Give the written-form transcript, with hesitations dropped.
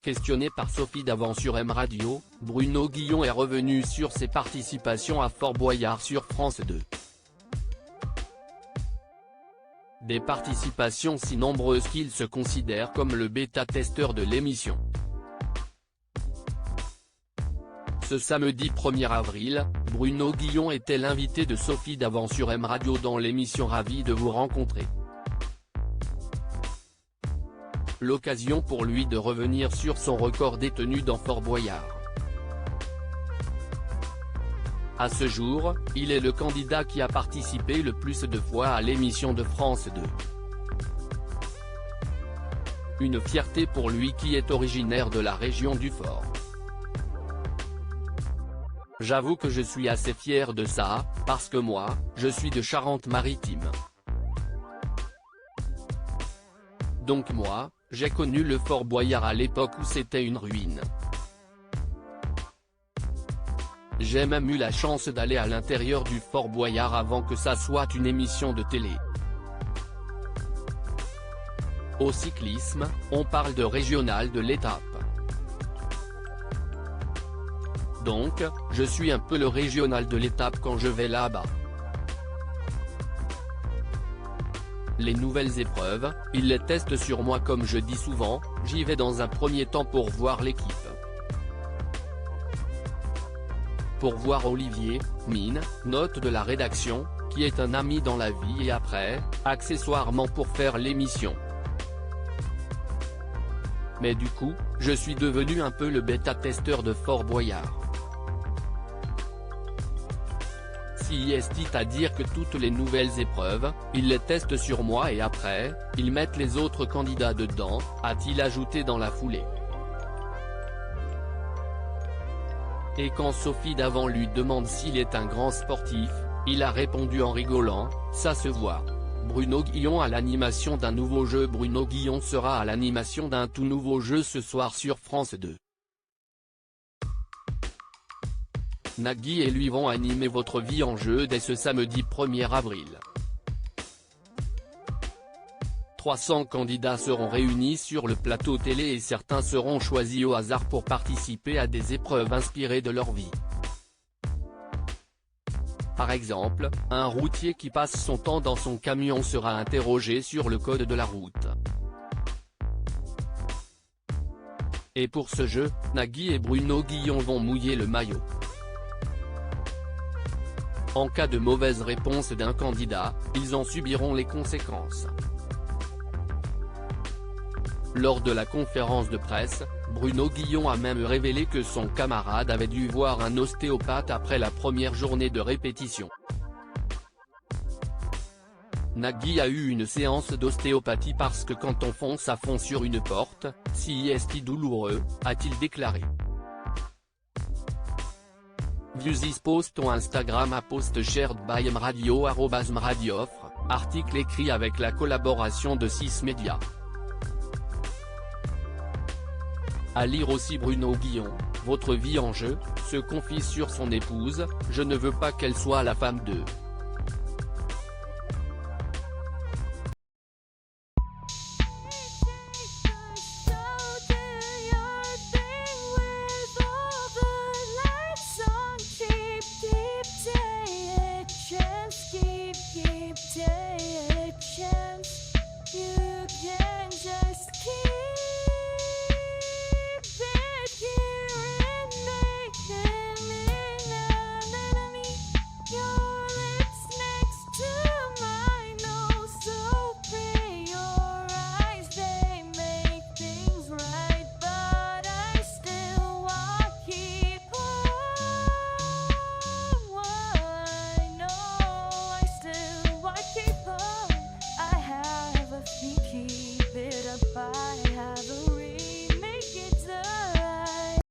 Questionné par Sophie Davant sur M Radio, Bruno Guillon est revenu sur ses participations à Fort Boyard sur France 2. Des participations si nombreuses qu'il se considère comme le bêta-testeur de l'émission. Ce samedi 1er avril, Bruno Guillon était l'invité de Sophie Davant sur M Radio dans l'émission Ravi de vous rencontrer. L'occasion pour lui de revenir sur son record détenu dans Fort Boyard. À ce jour, il est le candidat qui a participé le plus de fois à l'émission de France 2. Une fierté pour lui qui est originaire de la région du Fort. J'avoue que je suis assez fier de ça, parce que moi, je suis de Charente-Maritime. Donc moi, j'ai connu le Fort Boyard à l'époque où c'était une ruine. J'ai même eu la chance d'aller à l'intérieur du Fort Boyard avant que ça soit une émission de télé. Au cyclisme, on parle de régional de l'étape. Donc, je suis un peu le régional de l'étape quand je vais là-bas. Les nouvelles épreuves, ils les testent sur moi comme je dis souvent, j'y vais dans un premier temps pour voir l'équipe. Pour voir Olivier, Mine, note de la rédaction, qui est un ami dans la vie et après, accessoirement pour faire l'émission. Mais du coup, je suis devenu un peu le bêta-testeur de Fort Boyard. Si est à dire que toutes les nouvelles épreuves, ils les testent sur moi et après, ils mettent les autres candidats dedans, a-t-il ajouté dans la foulée. Et quand Sophie Davant lui demande s'il est un grand sportif, il a répondu en rigolant, ça se voit. Bruno Guillon à l'animation d'un nouveau jeu. Bruno Guillon sera à l'animation d'un tout nouveau jeu ce soir sur France 2. Nagui et lui vont animer Votre vie en jeu dès ce samedi 1er avril. 300 candidats seront réunis sur le plateau télé et certains seront choisis au hasard pour participer à des épreuves inspirées de leur vie. Par exemple, un routier qui passe son temps dans son camion sera interrogé sur le code de la route. Et pour ce jeu, Nagui et Bruno Guillon vont mouiller le maillot. En cas de mauvaise réponse d'un candidat, ils en subiront les conséquences. Lors de la conférence de presse, Bruno Guillon a même révélé que son camarade avait dû voir un ostéopathe après la première journée de répétition. Nagui a eu une séance d'ostéopathie parce que quand on fonce à fond sur une porte, si est douloureux, a-t-il déclaré. Views is post on Instagram a post shared by mradio @mradioffre, article écrit avec la collaboration de 6 médias. À lire aussi Bruno Guillon, Votre vie en jeu, se confie sur son épouse, je ne veux pas qu'elle soit la femme de.